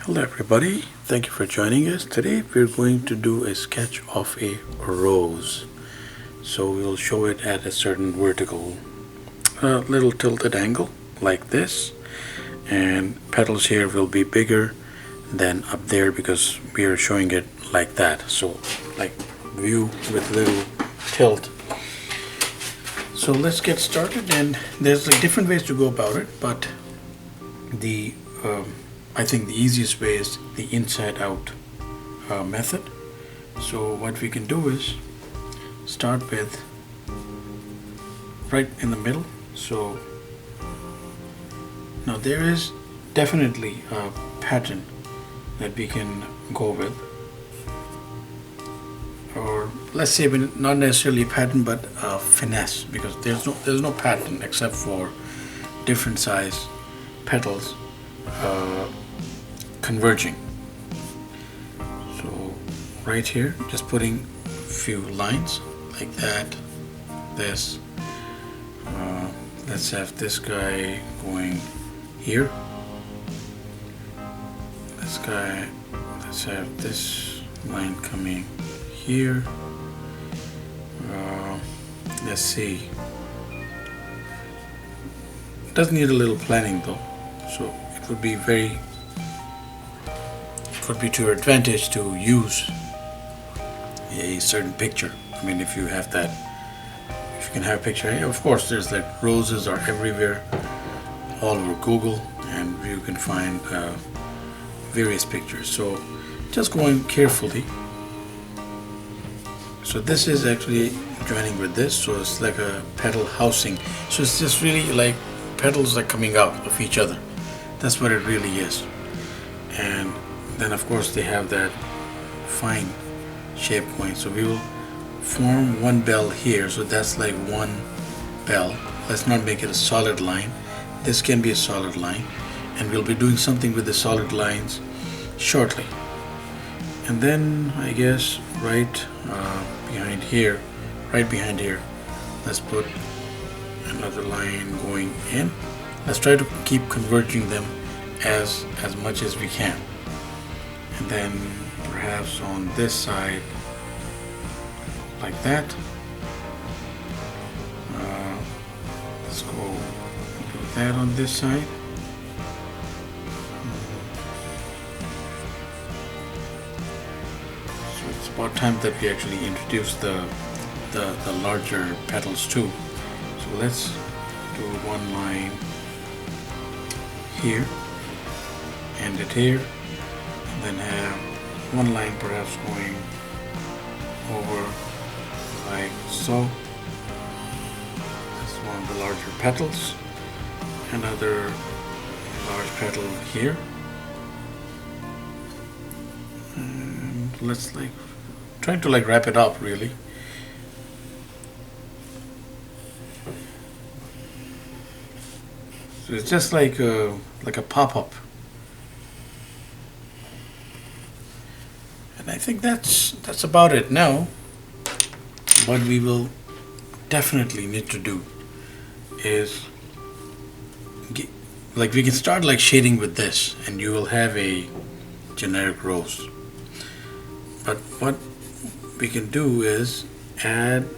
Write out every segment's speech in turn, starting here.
Hello everybody, thank you for joining us. Today we're going to do a sketch of a rose. So we'll show it at a certain vertical, little tilted angle like this, and petals here will be bigger than up there because we are showing it like that. So like view with little tilt. So let's get started, and there's like different ways to go about it, but the I think the easiest way is the inside out method. So what we can do is start with right in the middle. So now there is definitely a pattern that we can go with, or let's say not necessarily a pattern but a finesse, because there's no pattern except for different size petals converging. So right here, just putting a few lines like that. This let's have this guy going here. This guy, let's have this line coming here. Let's see. It does need a little planning though, so it would be to your advantage to use a certain picture. I mean, if you have that, if you can have a picture, of course there's like roses are everywhere all over Google, and you can find various pictures. So just going carefully. So this is actually joining with this, so it's like a petal housing. So it's just really like petals are coming out of each other. That's what it really is. And then of course they have that fine shape going. So we will form one bell here. So that's like one bell. Let's not make it a solid line. This can be a solid line, and we'll be doing something with the solid lines shortly. And then I guess right behind here, let's put another line going in. Let's try to keep converging them as much as we can. And then perhaps on this side like that. Let's go do that on this side. So it's about time that we actually introduce the larger petals too. So let's do one line here, end it here, and then have one line perhaps going over like so. That's one of the larger petals. Another large petal here. And let's like trying to like wrap it up really. So it's just like a pop-up. And I think that's about it now. What we will definitely need to do is we can start like shading with this, and you will have a generic rose. But what we can do is add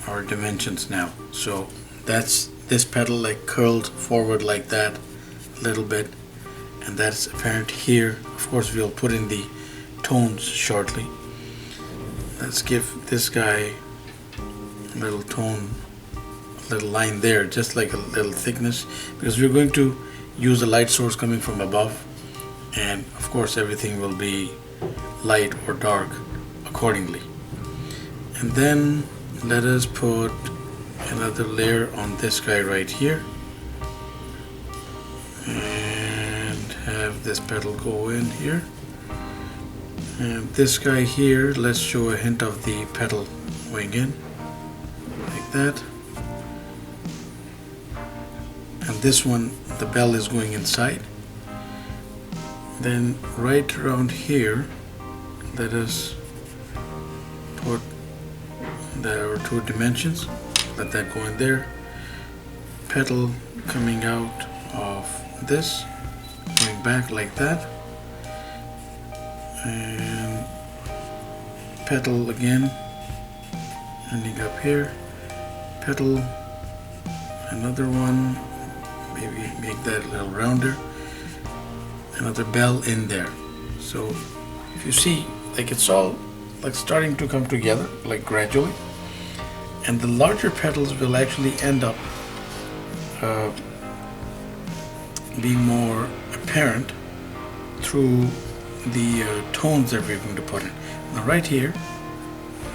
our dimensions now. So that's this petal like curled forward like that a little bit, and that's apparent here. Of course we'll put in the tones shortly. Let's give this guy a little tone, a little line there, just like a little thickness, because we're going to use a light source coming from above, and of course everything will be light or dark accordingly. And then let us put another layer on this guy right here, and have this petal go in here. And this guy here, let's show a hint of the petal going in like that. And this one, the bell is going inside. Then right around here, let us put our two dimensions. Let that go in there. Petal coming out of this, going back like that, and petal again, ending up here, petal, another one, maybe make that a little rounder, another bell in there. So if you see, like it's all like starting to come together, like gradually, and the larger petals will actually end up being more apparent through the tones that we're going to put in. Now right here,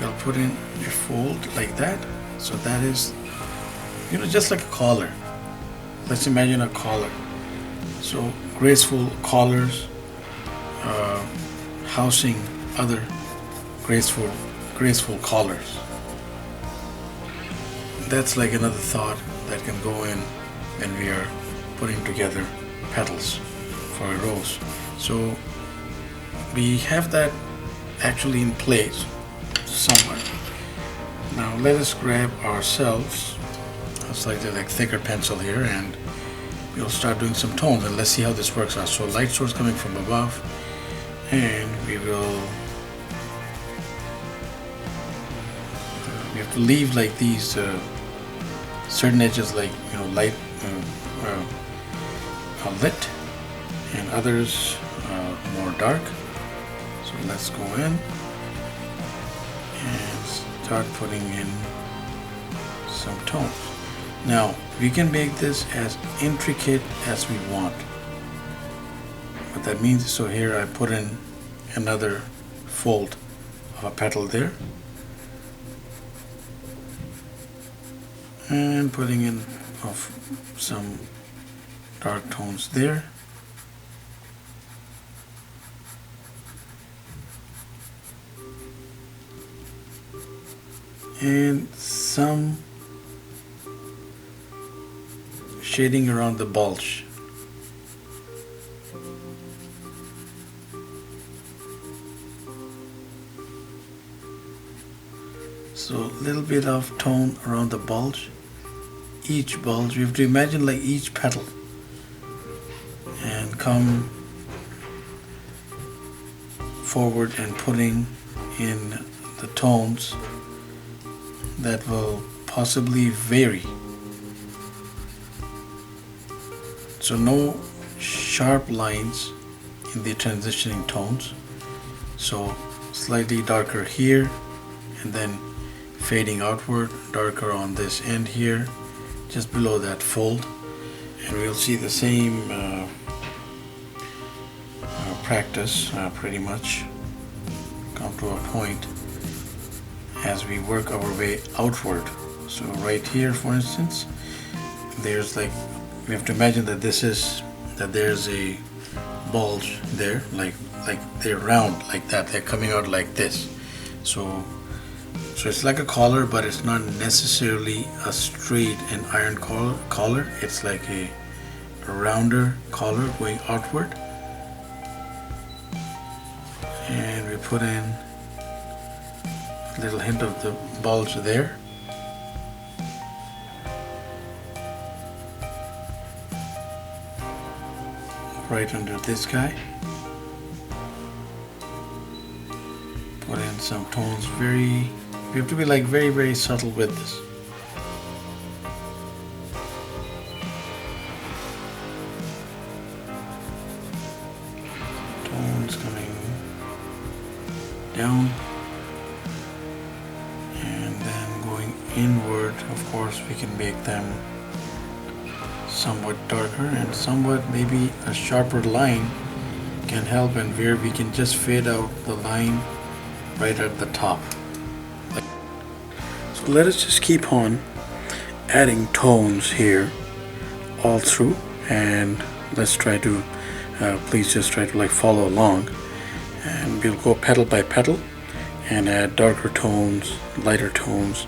we'll put in a fold like that. So that is, just like a collar. Let's imagine a collar. So graceful collars housing other graceful collars. That's like another thought that can go in when we are putting together petals for a rose. So we have that actually in place somewhere. Now let us grab ourselves a slightly like thicker pencil here, and we'll start doing some tones, and let's see how this works out. So light source coming from above, and we will we have to leave like these certain edges, like light lit, and others more dark. So let's go in and start putting in some tones. Now we can make this as intricate as we want. What that means, so here I put in another fold of a petal there, and putting in of some dark tones there, and some shading around the bulge. So a little bit of tone around the bulge. Each bulge, we have to imagine like each petal, and come forward and putting in the tones that will possibly vary. So no sharp lines in the transitioning tones. So slightly darker here, and then fading outward, darker on this end here, just below that fold, and we'll see the same practice pretty much come to a point as we work our way outward. So right here, for instance, there's like, we have to imagine that there's a bulge there, like they're round like that, they're coming out like this. So it's like a collar, but it's not necessarily a straight and iron collar. It's like a rounder collar going outward. And we put in a little hint of the bulge there. Right under this guy. Put in some tones we have to be like very, very subtle with this. Tones coming down and then going inward. Of course, we can make them somewhat darker, and somewhat maybe a sharper line can help, and where we can just fade out the line right at the top. So let us just keep on adding tones here all through, and let's try to please just try to like follow along, and we'll go petal by petal and add darker tones, lighter tones,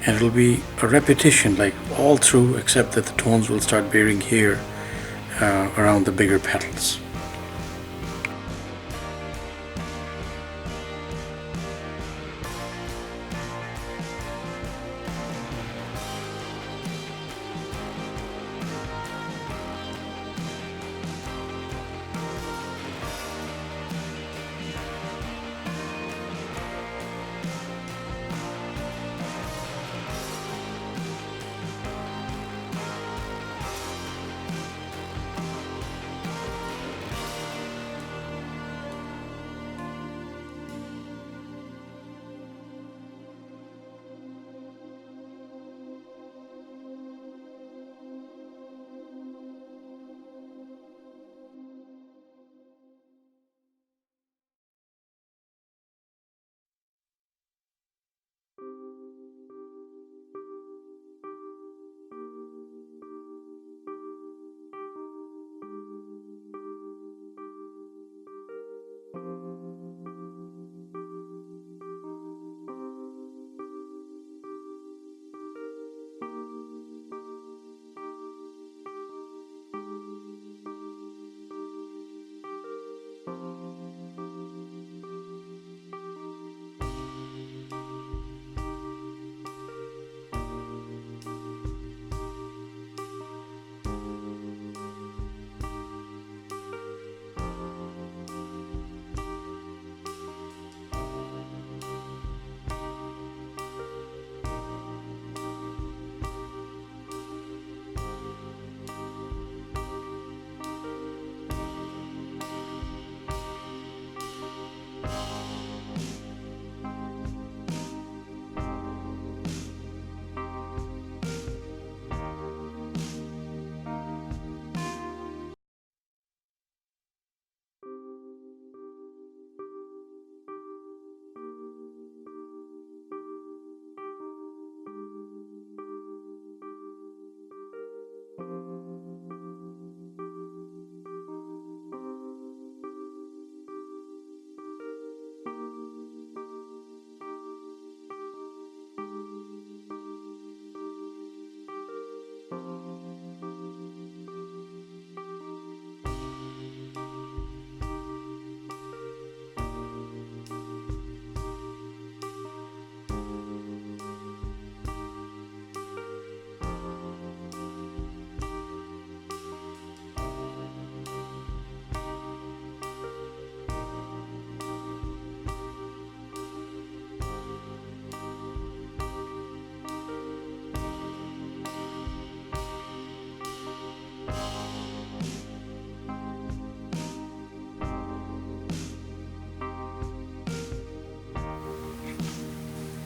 and it'll be a repetition like all through, except that the tones will start varying here around the bigger petals.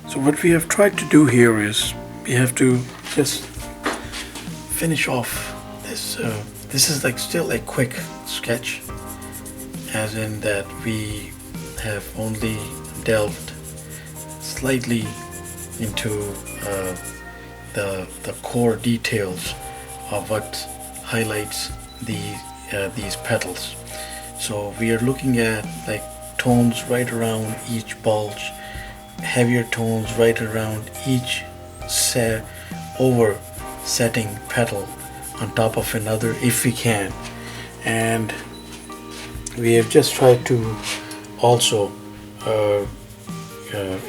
So what we have tried to do here is we have to just finish off this. This is like still a quick sketch, as in that we have only delved slightly into the core details of what highlights these petals. So we are looking at like tones right around each bulge, heavier tones right around each setting petal on top of another if we can. And we have just tried to also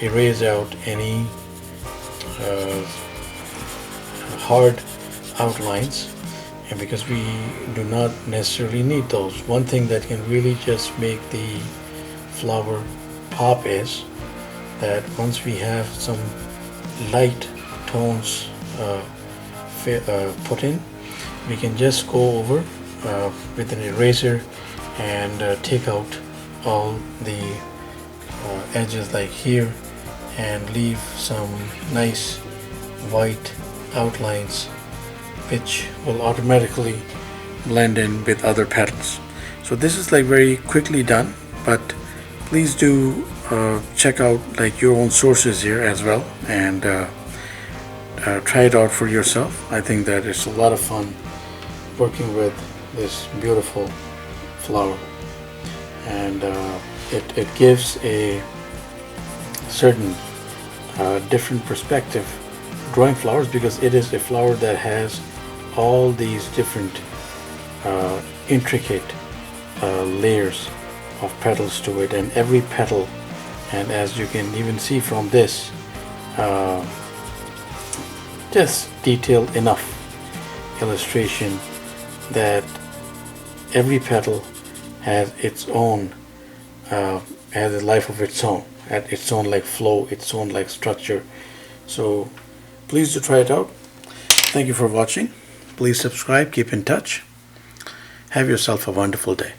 erase out any hard outlines, and because we do not necessarily need those. One thing that can really just make the flower pop is that once we have some light tones put in, we can just go over with an eraser and take out all the edges like here and leave some nice white outlines which will automatically blend in with other petals. So this is like very quickly done, but please do check out like your own sources here as well, and try it out for yourself. I think that it's a lot of fun working with this beautiful flower, and it gives a certain different perspective drawing flowers, because it is a flower that has all these different intricate layers of petals to it, and every petal, and as you can even see from this, just detailed enough illustration that every petal has its own has a life of its own, at its own like flow, its own like structure. So please do try it out. Thank you for watching. Please subscribe, keep in touch. Have yourself a wonderful day.